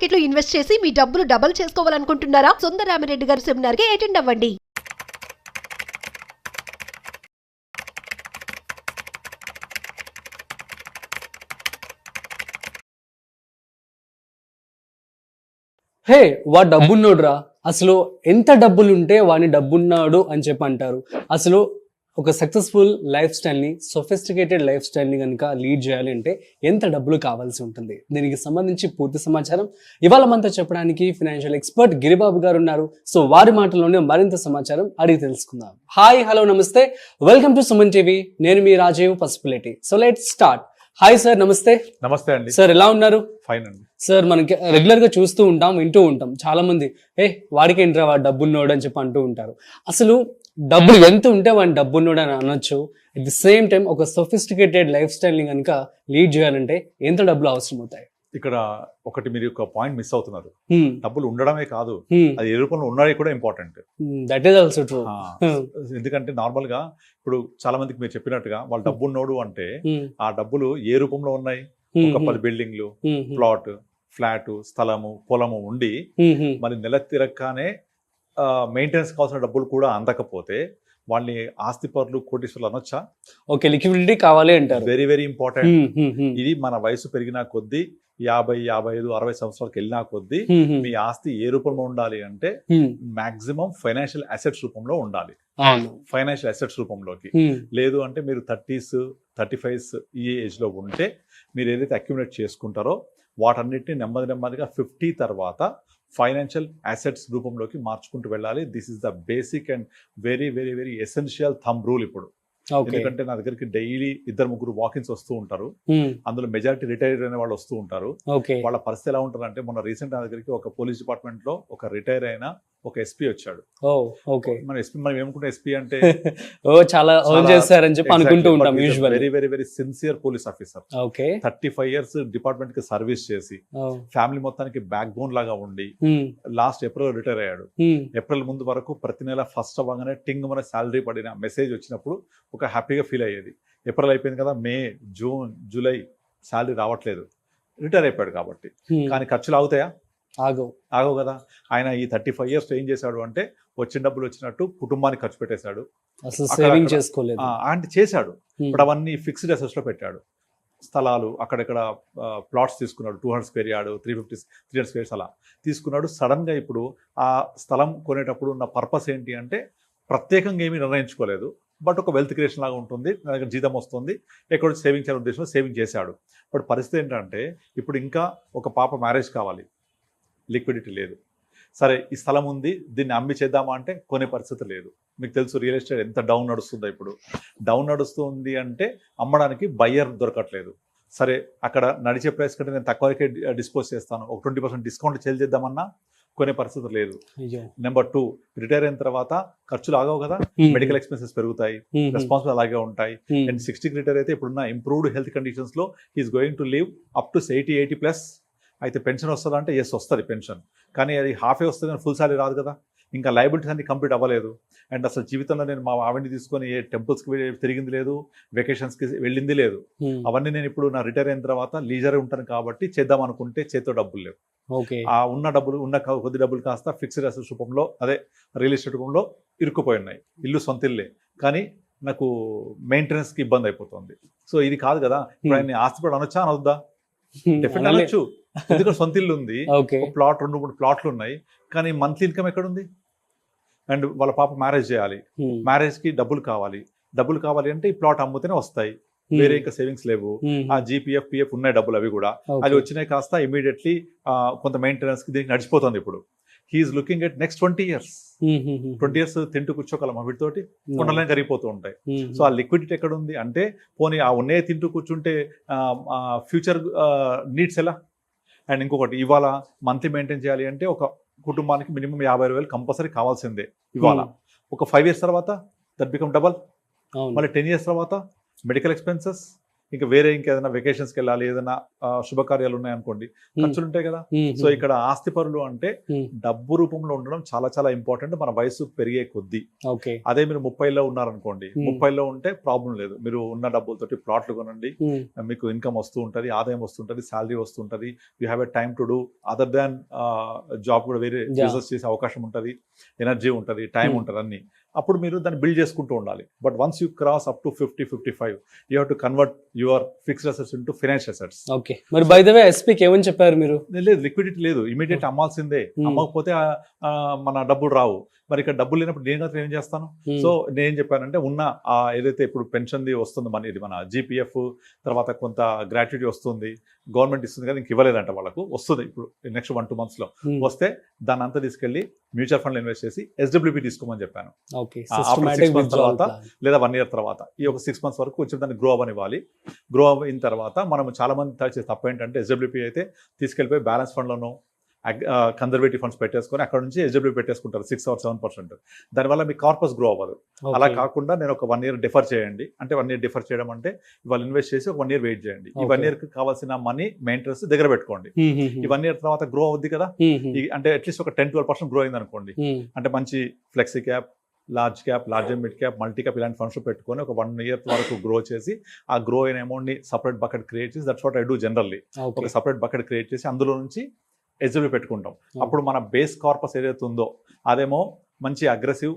Market లో invest చేసి మీ డబ్బులు డబుల్ చేసుకోవాలనుకుంటున్నారా? సుందరరామిరెడ్డి గారి సెమినార్ కి అటెండ్ అవ్వండి. హే డబ్బున్నోడురా, అసలు ఎంత డబ్బులుంటే వాడిని డబ్బున్నాడు అని చెప్పి అంటారు. అసలు ఒక సక్సెస్ఫుల్ లైఫ్ స్టైల్ని, సొఫిస్టికేటెడ్ లైఫ్ స్టైల్ని కనుక లీడ్ చేయాలి అంటే ఎంత డబ్బులు కావాల్సి ఉంటుంది? దీనికి సంబంధించి పూర్తి సమాచారం ఇవాళ మనతో చెప్పడానికి ఫైనాన్షియల్ ఎక్స్పర్ట్ గిరిబాబు గారు ఉన్నారు. సో వారి మాటల్లోనే మరింత సమాచారం అడిగి తెలుసుకుందాం. హాయ్, హలో, నమస్తే, వెల్కమ్ టు సుమన్ టీవీ. నేను మీ Rajeev Pasupuleti. So let's start. Hi sir, నమస్తే. నమస్తే అండి సార్, ఎలా ఉన్నారు? ఫైన్ అండి. సార్, మనకి రెగ్యులర్ గా చూస్తూ ఉంటాం, వింటూ ఉంటాం, చాలా మంది వాడికి ఏంట్రా వాడు డబ్బున్నోడు అని చెప్పి అంటూ ఉంటారు. అసలు డబ్బులు ఎంత ఉంటే వాడిని డబ్బున్నోడు అని అనొచ్చు. అట్ ది సేమ్ టైం ఒక సొఫిస్టికేటెడ్ లైఫ్ స్టైల్ ని కనుక లీడ్ చేయాలంటే ఎంత డబ్బులు అవసరం అవుతాయి? ఇక్కడ ఒకటి మీరు ఒక పాయింట్ మిస్ అవుతున్నారు. డబ్బులు ఉండడమే కాదు, అది ఏ రూపంలో ఉన్నది కూడా important. That is also true. ఎందుకంటే నార్మల్ గా ఇప్పుడు చాలా మందికి మీరు చెప్పినట్టుగా వాళ్ళు డబ్బు ఉన్నోడు అంటే ఆ డబ్బులు ఏ రూపంలో ఉన్నాయి? ఒక 10 బిల్డింగ్లు, ప్లాట్, ఫ్లాట్, స్థలము, పొలము ఉండి మరి నెల తిరగగానే మెయింటెనెన్స్ కావాల్సిన డబ్బులు కూడా అందకపోతే వాళ్ళని ఆస్తిపరులు, కోటీశ్వరులు అనొచ్చా? ఓకే, లిక్విడిటీ కావాలి అంటారు. Very very important. ఇది మన వయసు పెరిగిన కొద్దీ 50, 55, 60 సంవత్సరాలకు వెళ్ళినా కొద్దీ మీ ఆస్తి ఏ రూపంలో ఉండాలి అంటే మాక్సిమం ఫైనాన్షియల్ అసెట్స్ రూపంలో ఉండాలి. ఫైనాన్షియల్ అసెట్స్ రూపంలోకి లేదు అంటే మీరు 30s, 35s ఈ ఏజ్ లో ఉంటే మీరు ఏదైతే అక్యుములేట్ చేసుకుంటారో వాటన్నిటిని నెమ్మదిగా 50 తర్వాత ఫైనాన్షియల్ అసెట్స్ రూపంలోకి మార్చుకుంటూ వెళ్ళాలి. This is the basic and very very very essential thumb rule ఇప్పుడు. ఎందుకంటే నా దగ్గరికి డైలీ 2-3 వాకిన్స్ వస్తూ ఉంటారు. అందులో మెజారిటీ రిటైర్డ్ అయిన వాళ్ళు వస్తూ ఉంటారు. వాళ్ళ పరిస్థితి ఎలా ఉంటుంది అంటే, మొన్న రీసెంట్ నా దగ్గరికి ఒక పోలీస్ డిపార్ట్మెంట్ లో ఒక రిటైర్ అయిన ఒక ఎస్పీ వచ్చాడు. మన ఎస్పీ మనం ఏమనుకుంటే ఎస్పీ అంటే చాలా చేస్తారని చెప్పి అనుకుంటూ ఉంటాం. Very very very sincere police officer. 35 years department కి సర్వీస్ చేసి ఫ్యామిలీ మొత్తానికి బ్యాక్ బోన్ లాగా ఉండి లాస్ట్ ఏప్రిల్ రిటైర్ అయ్యాడు. ఏప్రిల్ ముందు వరకు ప్రతి నెల ఫస్ట్ అవ్వగానే టింగ్ మన శాలరీ పడిన మెసేజ్ వచ్చినప్పుడు ఒక హ్యాపీగా ఫీల్ అయ్యేది. ఏప్రిల్ అయిపోయింది కదా, మే, జూన్, జూలై శాలరీ రావట్లేదు. రిటైర్ అయిపోయాడు కాబట్టి. కానీ ఖర్చులు ఆగుతాయా? ఆగవు కదా. ఆయన ఈ 35 years ఏం చేశాడు అంటే వచ్చిన డబ్బులు వచ్చినట్టు కుటుంబానికి ఖర్చు పెట్టేశాడు, అంటే చేశాడు. ఇప్పుడు అవన్నీ ఫిక్స్డ్ అసెట్స్ లో పెట్టాడు. స్థలాలు అక్కడెక్కడ ప్లాట్స్ తీసుకున్నాడు. 200 square yard, 300 squares అలా తీసుకున్నాడు. సడన్ గా ఇప్పుడు ఆ స్థలం కొనేటప్పుడు ఉన్న పర్పస్ ఏంటి అంటే ప్రత్యేకంగా ఏమీ నిర్ణయించుకోలేదు, బట్ ఒక వెల్త్ క్రియేషన్ లాగా ఉంటుంది, నా దగ్గర జీతం వస్తుంది, ఎక్కడ సేవింగ్ చేయాలనే ఉద్దేశంలో సేవింగ్ చేశాడు. బట్ పరిస్థితి ఏంటంటే ఇప్పుడు ఇంకా ఒక పాప మ్యారేజ్ కావాలి, లిక్విడిటీ లేదు. సరే ఈ స్థలం ఉంది, దీన్ని అమ్మి చేద్దామా అంటే కొనే పరిస్థితి లేదు. మీకు తెలుసు రియల్ ఎస్టేట్ ఎంత డౌన్ నడుస్తుందో. ఇప్పుడు డౌన్ నడుస్తుంది అంటే అమ్మడానికి బయ్యర్ దొరకట్లేదు. సరే అక్కడ నడిచే ప్రైస్ కంటే నేను తక్కువకే డిస్పోజ్ చేస్తాను, ఒక 20% డిస్కౌంట్ సేల్ చేద్దామన్నా కొనే పరిస్థితి లేదు. నెంబర్ 2, రిటైర్ అయిన తర్వాత ఖర్చులు ఆగవు కదా, మెడికల్ ఎక్స్పెన్సెస్ పెరుగుతాయి, రెస్పాన్సిబుల్ అలాగే ఉంటాయి. అండ్ 60కి రిటైర్ అయితే ఇప్పుడున్న ఇంప్రూవ్డ్ హెల్త్ కండిషన్స్ లో he's going to live up to 80+ అయితే పెన్షన్ వస్తుందా అంటే ఎస్ వస్తుంది పెన్షన్, కానీ అది హాఫే వస్తుంది, ఫుల్ సాలరీ రాదు కదా. ఇంకా లయబిలిటీస్ అన్ని కంప్లీట్ అవ్వలేదు. అండ్ అసలు జీవితంలో నేను మా ఆవిడని తీసుకొని ఏ టెంపుల్స్కి తిరిగింది లేదు, వెకేషన్స్కి వెళ్ళింది లేదు. అవన్నీ నేను ఇప్పుడు నా రిటైర్ అయిన తర్వాత లీజర్ ఉంటాను కాబట్టి చేద్దాం అనుకుంటే చేతితో డబ్బులు లేవు. ఆ ఉన్న డబ్బులు, ఉన్న కొద్ది డబ్బులు కాస్త ఫిక్స్డ్ అసెట్స్ రూపంలో, అదే రియల్ ఎస్టేట్ రూపంలో ఇరుక్కుపోయి ఉన్నాయి. ఇల్లు సొంత ఇల్లే, కానీ నాకు మెయింటెనెన్స్కి ఇబ్బంది అయిపోతుంది. సో ఇది కాదు కదా. ఇప్పుడు ఆయన ఆస్తిపడి అనొచ్చా అనొద్దా? డెఫినెట్ అనొచ్చు. ఎందుకంటే సొంత ఇల్లు ఉంది, ప్లాట్ 2-3 ప్లాట్లు ఉన్నాయి, కానీ మంత్లీ ఇన్కమ్ ఎక్కడుంది? అండ్ వాళ్ళ పాప మ్యారేజ్ చేయాలి, మ్యారేజ్ కి డబ్బులు కావాలి అంటే ఈ ప్లాట్ అమ్ముతేనే వస్తాయి, వేరే ఇంకా సేవింగ్స్ లేవు. ఆ జీపీఎఫ్, పిఎఫ్ ఉన్నాయి డబ్బులు, అవి కూడా అవి వచ్చినాయి కాస్త ఇమీడియట్లీ కొంత మెయింటెనెన్స్ కి దీనికి నడిచిపోతుంది. ఇప్పుడు he's looking at next 20 years. 20 years తింటూ కూర్చోగలం, వీటితోటి కొండలనే కరిగిపోతూ ఉంటాయి. సో ఆ లిక్విడిటీ ఎక్కడ ఉంది అంటే, పోనీ ఆ ఉన్నే తింటూ కూర్చుంటే ఫ్యూచర్ నీడ్స్ ఎలా? అండ్ ఇంకొకటి, ఇవాళ మంత్లీ మెయింటైన్ చేయాలి అంటే ఒక కుటుంబానికి మినిమం 50,000 కంపల్సరీ కావాల్సిందే ఇవాళ. ఒక 5 years తర్వాత దట్ బికమ్ డబల్. మళ్ళీ 10 years తర్వాత మెడికల్ ఎక్స్పెన్సెస్, ఇంకా వేరే ఇంకేదైనా వెకేషన్స్కి వెళ్ళాలి, ఏదైనా శుభకార్యాలు ఉన్నాయనుకోండి, ఖర్చులు ఉంటాయి కదా. సో ఇక్కడ ఆస్తిపరులు అంటే డబ్బు రూపంలో ఉండడం చాలా చాలా ఇంపార్టెంట్ మన వయసు పెరిగే కొద్దీ. అదే మీరు 30లో ఉన్నారనుకోండి, 30లో ఉంటే ప్రాబ్లం లేదు, మీరు ఉన్న డబ్బులతోటి ప్లాట్లు కొనండి, మీకు ఇన్కమ్ వస్తూ ఉంటుంది, ఆదాయం వస్తుంటది, శాలరీ వస్తుంటది, you have a time to do other than job కూడా వేరే బిజినెస్ చేసే అవకాశం ఉంటుంది, ఎనర్జీ ఉంటుంది, టైం ఉంటుంది అన్ని. అప్పుడు మీరు దాన్ని బిల్డ్ చేసుకుంటూ ఉండాలి. But once you cross up to 50-55 you have to convert your fixed assets into financial assets. Okay, మరి బై ద వే ఎస్పీకి ఏమని చెప్పారు మీరు? లేదు, లిక్విడిటీ లేదు, ఇమీడియట్ అమ్మాల్సిందే, అమ్మకపోతే మన డబ్బులు రావు. మరి ఇక్కడ డబ్బులు లేనప్పుడు నేను ఏం చేస్తాను? సో నేనేం చెప్పానంటే ఉన్న ఏదైతే ఇప్పుడు పెన్షన్ది వస్తుంది మన, ఇది మన జీపీఎఫ్, తర్వాత కొంత గ్రాట్యుటీ వస్తుంది, గవర్నమెంట్ ఇస్తుంది కదా, ఇంక ఇవ్వలేదంట వాళ్ళకు, వస్తుంది ఇప్పుడు నెక్స్ట్ 1-2 months వస్తే దాన్ని అంతా తీసుకెళ్లి మ్యూచువల్ ఫండ్ ఇన్వెస్ట్ చేసి ఎస్డబ్ల్యూపీ తీసుకోమని చెప్పాను. 6 months తర్వాత లేదా 1 year తర్వాత ఈ ఒక 6 months వరకు కొంచెం దాన్ని గ్రో అవ్వనివ్వాలి. గ్రో అయిన తర్వాత మనం చాలా మంది చేసే తప్పు ఏంటంటే ఎస్డబ్ల్యూపీ అయితే తీసుకెళ్ళిపోయి బ్యాలెన్స్ ఫండ్లోనో కన్జర్వేటివ్ ఫండ్స్ పెట్టేసుకొని అక్కడ నుంచి ఎస్డబ్ల్యూ పెట్టేసుకుంటారు 6 or 7%. దానివల్ల మీ కార్పస్ గ్రో అవ్వదు. అలా కాకుండా నేను ఒక 1 year డిఫర్ చేయండి, అంటే 1 year డిఫర్ చేయడం అంటే ఇవాళ ఇన్వెస్ట్ చేసి ఒక 1 year వెయిట్ చేయండి, ఈ 1 year కి కావాల్సిన మనీ మెయింటెనెన్స్ దగ్గర పెట్టుకోండి, ఈ 1 year తర్వాత గ్రో అవుద్ది కదా, అంటే అట్లీస్ట్ ఒక 10-12% గ్రో అయింది అనుకోండి, అంటే మంచి flexi cap, large cap, large and mid cap, multi cap ఇలాంటి ఫండ్స్ పెట్టుకొని ఒక 1 year వరకు గ్రో చేసి ఆ గ్రో అయిన అమౌంట్ ని సపరేట్ బకెట్ క్రియేట్ చేసి, that's what I do generally. ఒక సపరేట్ బకెట్ క్రియేట్ చేసి అందులో నుంచి ఎస్డబ్ల్యూ పెట్టుకుంటాం. అప్పుడు మన బేస్ కార్పస్ ఏదైతే ఉందో అదేమో మంచి అగ్రెసివ్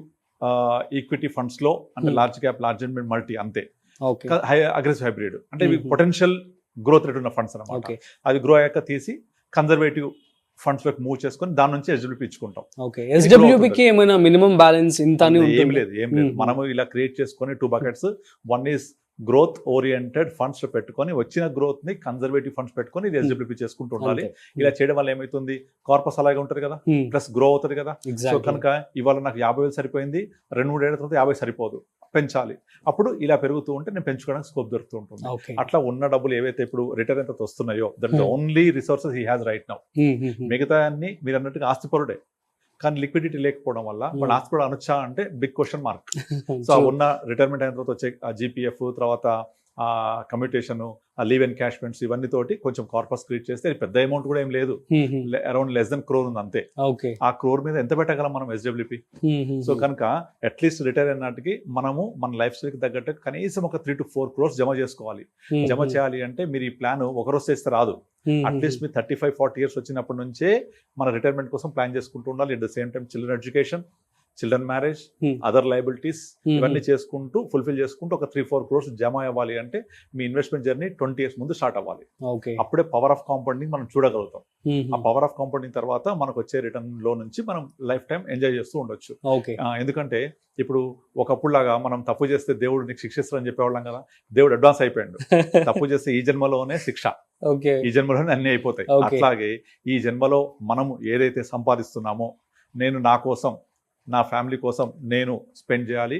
ఈక్విటీ ఫండ్స్ లో, అంటే large cap, large and mid, multi అంతే, అగ్రెసివ్ హైబ్రిడ్ అంటే ఇవి పొటెన్షియల్ గ్రోత్ రేట్ ఉన్న ఫండ్స్ అన్నమాట. అది గ్రో అయ్యాక తీసి కన్జర్వేటివ్ ఫండ్స్ లోకి మూవ్ చేసుకొని దాని నుంచి ఎస్డబ్ల్యూపీ ఇచ్చుకుంటాం. ఎస్డబ్ల్యూపీకి ఏమైనా మినిమం బ్యాలెన్స్ ఇంత ఏం లేదు. మనము ఇలా క్రియేట్ చేసుకొని 2 buckets, one is growth oriented funds లో పెట్టుకొని వచ్చిన గ్రోత్ ని కన్జర్వేటివ్ ఫండ్స్ పెట్టుకొని ఇది ఎస్డబ్ల్యూపీ చేసుకుంటూ ఉండాలి. ఇలా చేయడం వల్ల ఏమైతుంది, కార్పస్ అలాగే ఉంటుంది కదా, ప్లస్ గ్రో అవుతుంది కదా. సో కనుక ఇవాళ నాకు 50,000 సరిపోయింది, 2-3 ఏళ్ల తర్వాత 50 సరిపోదు, పెంచాలి. అప్పుడు ఇలా పెరుగుతూ ఉంటే నేను పెంచుకోవడానికి స్కోప్ దొరుకుతూ ఉంటుంది. అట్లా ఉన్న డబ్బులు ఏవైతే ఇప్పుడు రిటర్న్ ఎంత వస్తున్నాయో that the only resources he has right now. మిగతా అన్ని మీరు అన్నట్టుగా ఆస్తిపరుడే, కానీ లిక్విడిటీ లేకపోవడం వల్ల వాళ్ళు ఆస్తిపరుడు అనొచ్చా అంటే బిగ్ క్వశ్చన్ మార్క్. సో ఉన్న రిటైర్మెంట్ అయిన తర్వాత వచ్చే జీపీఎఫ్, తర్వాత commutation, leave and cash funds, ఇవన్నీ తోటి కొంచెం కార్పస్ క్రియేట్ చేస్తే పెద్ద అమౌంట్ కూడా ఏం లేదు, అరౌండ్ less than crore ఉంది అంతే. ఆ క్రోర్ మీద ఎంత పెట్టగలం మనం ఎస్డబ్ల్యూపీ? సో కనుక అట్లీస్ట్ రిటైర్ అయినట్టుకి మనము మన లైఫ్ స్టైల్కి తగ్గట్టు కనీసం ఒక 3 to 4 crores జమ చేసుకోవాలి. జమ చేయాలి అంటే మీరు ఈ ప్లాన్ ఒకరోజు చేస్తే రాదు, అట్లీస్ట్ మీరు 35-40 years వచ్చినప్పటి నుంచే మన రిటైర్మెంట్ కోసం ప్లాన్ చేసుకుంటూ ఉండాలి. At the same time children education, children marriage, other liabilities ఇవన్నీ చేసుకుంటూ ఫుల్ఫిల్ చేసుకుంటూ ఒక 3-4 crores జమ అవ్వాలి అంటే మీ ఇన్వెస్ట్మెంట్ జర్నీ 20 years ముందు స్టార్ట్ అవ్వాలి. అప్పుడే పవర్ ఆఫ్ కాంపౌండింగ్ మనం చూడగలుగుతాం. ఆ పవర్ ఆఫ్ కాంపౌండింగ్ తర్వాత మనకు వచ్చే రిటర్న్ లో నుంచి మనం లైఫ్ టైం ఎంజాయ్ చేస్తూ ఉండొచ్చు. ఎందుకంటే ఇప్పుడు ఒకప్పుడు లాగా మనం తప్పు చేస్తే దేవుడు నీకు శిక్షిస్తారని చెప్పేవాళ్ళం కదా, దేవుడు అడ్వాన్స్ అయిపోయాడు. తప్పు చేస్తే ఈ జన్మలోనే శిక్ష, ఈ జన్మలోనే అన్ని అయిపోతాయి. అట్లాగే ఈ జన్మలో మనము ఏదైతే సంపాదిస్తున్నామో, నేను నా కోసం, నా ఫ్యామిలీ కోసం నేను స్పెండ్ చేయాలి,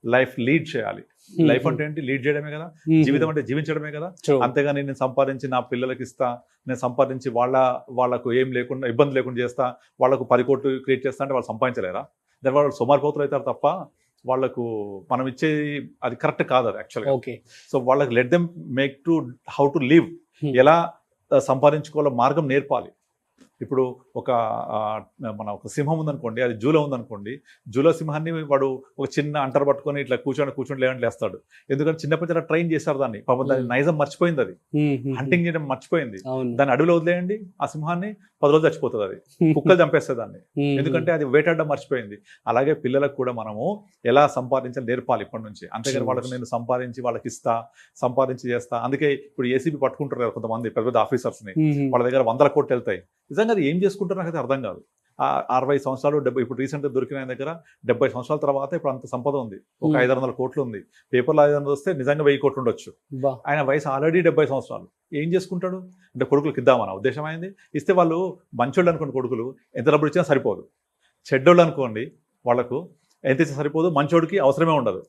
లైఫ్ లీడ్ చేయాలి. లైఫ్ అంటే ఏంటి? లీడ్ చేయడమే కదా, జీవితం అంటే జీవించడమే కదా. అంతేగాని నేను సంపాదించి నా పిల్లలకి ఇస్తా, నేను సంపాదించి వాళ్ళకు ఏం లేకుండా, ఇబ్బంది లేకుండా చేస్తా, వాళ్ళకు 10 కోట్లు క్రియేట్ చేస్తా అంటే వాళ్ళు సంపాదించలేరా? దాని వాళ్ళు సోమారిపోతులు అవుతారు తప్ప వాళ్ళకు మనం ఇచ్చేది అది కరెక్ట్ కాదు అది యాక్చువల్గా. సో వాళ్ళకి let them make to how to live, ఎలా సంపాదించుకోవాలో మార్గం నేర్పాలి. ఇప్పుడు ఒక సింహం ఉందనుకోండి, అది జూలో ఉందనుకోండి, జూలో సింహాన్ని వాడు ఒక చిన్న అంటర్ పట్టుకొని ఇట్లా కూర్చొని లేస్తాడు. ఎందుకంటే చిన్నప్పటి నుంచి ట్రైన్ చేశారు దాన్ని, పాపం దాని నైజం మర్చిపోయింది, అది హంటింగ్ చేయడం మర్చిపోయింది. దాన్ని అడవిలో వదిలేయండి, ఆ సింహాన్ని 10 రోజులు చచ్చిపోతుంది, అది కుక్కలు చంపేస్తుంది దాన్ని, ఎందుకంటే అది వేటాడడం మర్చిపోయింది. అలాగే పిల్లలకు కూడా మనము ఎలా సంపాదించాలి నేర్పాలి ఇప్పటి నుంచి. అంతేగాని వాళ్ళకి నేను సంపాదించి వాళ్ళకి ఇస్తా, సంపాదించి చేస్తా. అందుకే ఇప్పుడు ఏసీబీ పట్టుకుంటారు కదా కొంతమంది పెద్ద పెద్ద ఆఫీసర్స్ని, వాళ్ళ దగ్గర 100 కోట్లు వెళ్తాయి. నిజంగా అది ఏం చేసుకుంటారో నాకైతే అర్థం కాదు. 60 సంవత్సరాలు 70, ఇప్పుడు రీసెంట్గా దొరికిన ఆయన దగ్గర 70 సంవత్సరాల తర్వాత ఇప్పుడు అంత సంపద ఉంది, ఒక 500 కోట్లు ఉంది. పేపర్లో 500 వస్తే నిజంగా 1000 కోట్లు ఉండొచ్చు. ఆయన వయసు ఆల్రెడీ 70 సంవత్సరాలు. ఏం చేసుకుంటాడు అంటే కొడుకులకు ఇద్దామన్న ఉద్దేశం అయింది. ఇస్తే వాళ్ళు మంచోళ్ళు అనుకోండి, కొడుకులు ఎంత డబ్బులు ఇచ్చినా సరిపోదు. చెడ్డోళ్ళు అనుకోండి, వాళ్ళకు ఎంత ఇచ్చినా సరిపోదు, మంచోడికి అవసరమే ఉండదు.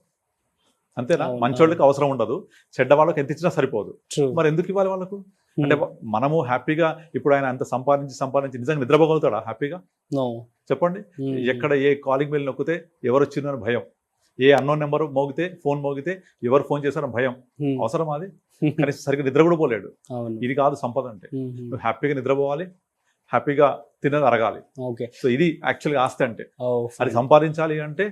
అంతేనా? మంచోళ్ళకి అవసరం ఉండదు, చెడ్డ వాళ్ళకి ఎంత ఇచ్చినా సరిపోదు. మరి ఎందుకు ఇవ్వాలి వాళ్ళకు? అంటే మనము హ్యాపీగా ఇప్పుడు ఆయన అంత సంపాదించి నిజంగా నిద్రపోగలుగుతాడా హ్యాపీగా? చెప్పండి. ఎక్కడ ఏ కాలింగ్ బెల్ నొక్కితే ఎవరు వచ్చిందని భయం, ఏ అన్నోన్ నెంబర్ మోగితే, ఫోన్ మోగితే ఎవరు ఫోన్ చేశారని భయం. అవసరం అది? కానీ సరిగ్గా నిద్ర కూడా పోలేడు. అవును. ఇది కాదు సంపద అంటే. మ్మ్. నువ్వు హ్యాపీగా నిద్రపోవాలి, హ్యాపీగా తినది అరగాలి. ఓకే. సో ఇది యాక్చువల్గా ఆస్తి అంటే. ఓ, అది సంపాదించాలి అంటే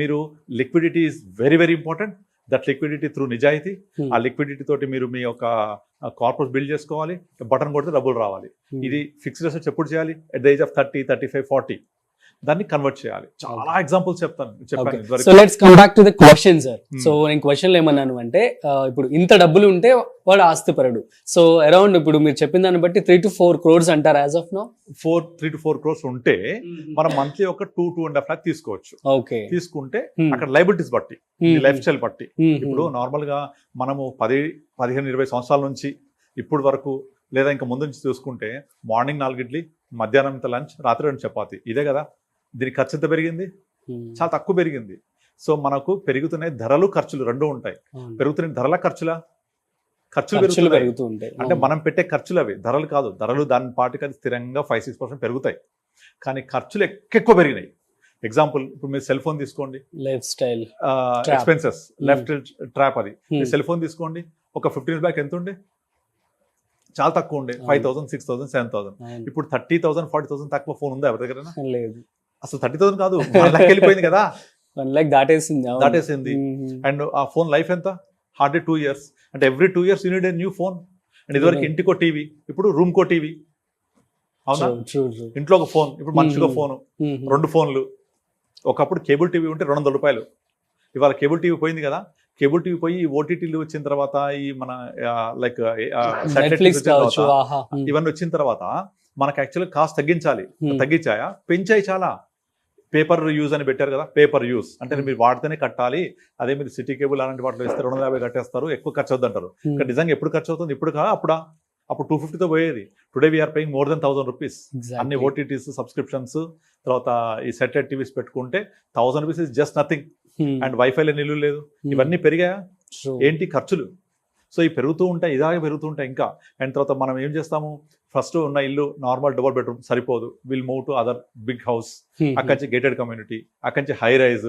మీరు liquidity is very very important. That liquidity through నిజాయితీ. Hmm. ఆ లిక్విడిటీ తోటి మీరు మీ యొక్క కార్పొరేట్ బిల్డ్ చేసుకోవాలి. బటన్ కొడితే డబ్బులు రావాలి. Hmm. ఇది ఫిక్స్డ్ అసెట్స్ ఎప్పుడు చేయాలి? ఎట్ ద ఏజ్ ఆఫ్ 30, 35, 40 దాన్ని కన్వర్ట్ చేయాలి. చాలా ఎగ్జాంపుల్స్ చెప్పాను ఇదివరకు. So let's come back to the question sir. Hmm. So నేను క్వశ్చన్ ఏమన్నాను అంటే ఇప్పుడు ఇంత డబ్బులు ఉంటే వాడు ఆస్తిపరుడు. సో అరౌండ్ ఇప్పుడు మీరు చెప్పిన దాన్ని బట్టి 3 to 4 crores అంటారు as of now. 3 to 4 crores ఉంటే మనం మంత్లీ ఒక 2.5 lakh తీసుకోవచ్చు. ఓకే. తీసుకుంటే Hmm. అక్కడ లైబిలిటీస్ బట్టి, లైఫ్ స్టైల్ బట్టి. ఇప్పుడు నార్మల్ గా మనము 10, 15, 20 సంవత్సరాల నుంచి ఇప్పుడు వరకు లేదా ఇంకా ముందు నుంచి చూసుకుంటే మార్నింగ్ 4 ఇడ్లీ, మధ్యాహ్నం ఇంత లంచ్, రాత్రి 2 చపాతి, ఇదే కదా. దీని ఖర్చు ఎంత పెరిగింది? చాలా తక్కువ పెరిగింది. సో మనకు పెరుగుతున్నాయి ధరలు, ఖర్చులు రెండు ఉంటాయి. పెరుగుతున్నాయి ధరల, ఖర్చులు పెరుగుతూ ఉంటాయి. అంటే మనం పెట్టే ఖర్చులు అవి, ధరలు కాదు. ధరలు దాని పాటికి అది స్థిరంగా 5-6% పెరుగుతాయి. కానీ ఖర్చులు ఎక్కువ పెరిగినాయి. ఎగ్జాంపుల్ ఇప్పుడు మీరు సెల్ ఫోన్ తీసుకోండి, life style expenses left trap. అది మీరు సెల్ ఫోన్ తీసుకోండి, ఒక 15 years బ్యాక్ ఎంత ఉండే? చాలా తక్కువ ఉండే, 5,000, 6,000, 7,000. ఇప్పుడు 30,000, 40,000 తక్కువ ఫోన్ ఉందా ఎవరి దగ్గర? లేదు. అసలు 30,000 కాదు, 1 lakh వెళ్ళిపోయింది కదా. 1 lakh దాటేసింది. అండ్ ఆ ఫోన్ లైఫ్ ఎంత? Hardly 2 years. అంటే every 2 years you need a new phone. And ఇదివరకు ఇంటికో టీవీ, ఇప్పుడు రూమ్ కో టీవీ. అవునా? ఇంట్లో ఒక ఫోన్, ఇప్పుడు మనిషికో ఫోను, 2 ఫోన్లు. ఒకప్పుడు కేబుల్ టీవీ ఉంటే 200 రూపాయలు. ఇవాళ కేబుల్ టీవీ పోయింది కదా. కేబుల్ టీవీ పోయి ఓటీటీలు వచ్చిన తర్వాత, ఈ మన లైక్ ఇవన్నీ వచ్చిన తర్వాత మనకు యాక్చువల్గా కాస్ట్ తగ్గించాయా? పెంచాయి చాలా. పేపర్ యూజ్ అని పెట్టారు కదా, పేపర్ యూజ్ అంటే మీరు వాడితేనే కట్టాలి. అదే మీరు సిటీ కేబుల్ అలాంటి వాటిలో ఇస్తే 250 కట్టేస్తారు, ఎక్కువ ఖర్చు అవుతుంది అంటారు. ఇక్కడ నిజంగా ఎప్పుడు ఖర్చు అవుతుంది? ఇప్పుడు అప్పుడు 250తో పోయేది. Today we are paying more than 1,000 rupees. అన్ని ఓటీటీస్, సబ్స్క్రిప్షన్స్, తర్వాత ఈ సెటిలైట్ టీవీస్ పెట్టుకుంటే 1,000 rupees is just nothing. And వైఫైలో నిల్లు లేదు. ఇవన్నీ పెరిగాయా? ఏంటి ఖర్చులు? సో ఇవి పెరుగుతూ ఉంటాయి, ఇలాగే పెరుగుతూ ఉంటాయి ఇంకా. అండ్ తర్వాత మనం ఏం చేస్తాము? ఫస్ట్ ఉన్న ఇల్లు నార్మల్ డబుల్ బెడ్రూమ్ సరిపోదు, will move to other big house. అక్కడి నుంచి గేటెడ్ కమ్యూనిటీ, అక్కడి నుంచి హై రైజ్.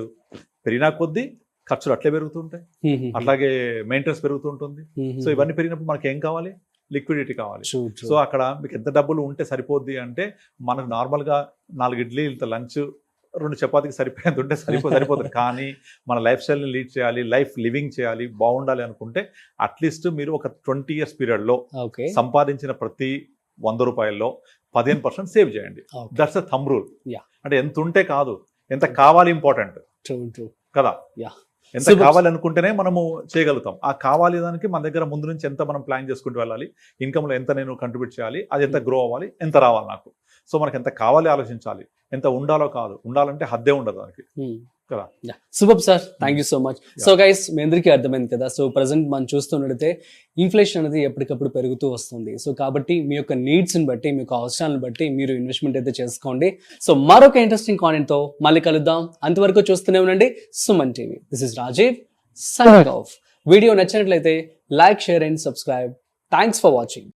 పెరిగినా కొద్దీ ఖర్చులు అట్లే పెరుగుతుంటాయి, అట్లాగే మెయింటెనెన్స్ పెరుగుతుంటుంది. సో ఇవన్నీ పెరిగినప్పుడు మనకి ఏం కావాలి? లిక్విడిటీ కావాలి. సో అక్కడ మీకు ఎంత డబ్బులు ఉంటే సరిపోద్ది అంటే, మనకు నార్మల్గా 4 ఇడ్లీ ఇంత లంచ్, 2 చపాతీకి సరిపోయేంత ఉంటే సరిపోతుంది. కానీ మన లైఫ్ స్టైల్ని లీడ్ చేయాలి, లైఫ్ లివింగ్ చేయాలి, బాగుండాలి అనుకుంటే అట్లీస్ట్ మీరు ఒక 20 years పీరియడ్లో సంపాదించిన ప్రతి 100 రూపాయల్లో 15% సేవ్ చేయండి. That's a thumb rule. అంటే ఎంత ఉంటే కాదు, ఎంత కావాలి ఇంపార్టెంట్ కదా. ఎంత కావాలి అనుకుంటేనే మనము చేయగలుగుతాం. ఆ కావాలి దానికి మన దగ్గర ముందు నుంచి ఎంత మనం ప్లాన్ చేసుకుంటూ వెళ్ళాలి, ఇన్కమ్లో ఎంత నేను కంట్రిబ్యూట్ చేయాలి, అది ఎంత గ్రో అవ్వాలి, ఎంత రావాలి నాకు. సో మనకి ఎంత కావాలి ఆలోచించాలి, ఎంత ఉండాలో కాదు. ఉండాలంటే హద్దే ఉండదు దానికి కదా. Super sir, thank you so much. So guys, మీ అందరికీ అర్థమైంది కదా. సో ప్రజెంట్ మనం చూస్తున్నట్టయితే ఇన్ఫ్లేషన్ అనేది ఎప్పటికప్పుడు పెరుగుతూ వస్తుంది. సో కాబట్టి మీ యొక్క నీడ్స్ని బట్టి, మీ యొక్క అవసరాలను బట్టి మీరు ఇన్వెస్ట్మెంట్ అయితే చేసుకోండి. సో మరొక ఇంట్రెస్టింగ్ కాంటెంట్తో మళ్ళీ కలుద్దాం. అంతవరకు చూస్తూనే ఉండండి Suman TV. This is Rajiv signing off. Video నచ్చినట్లయితే like, share and subscribe. Thanks for watching.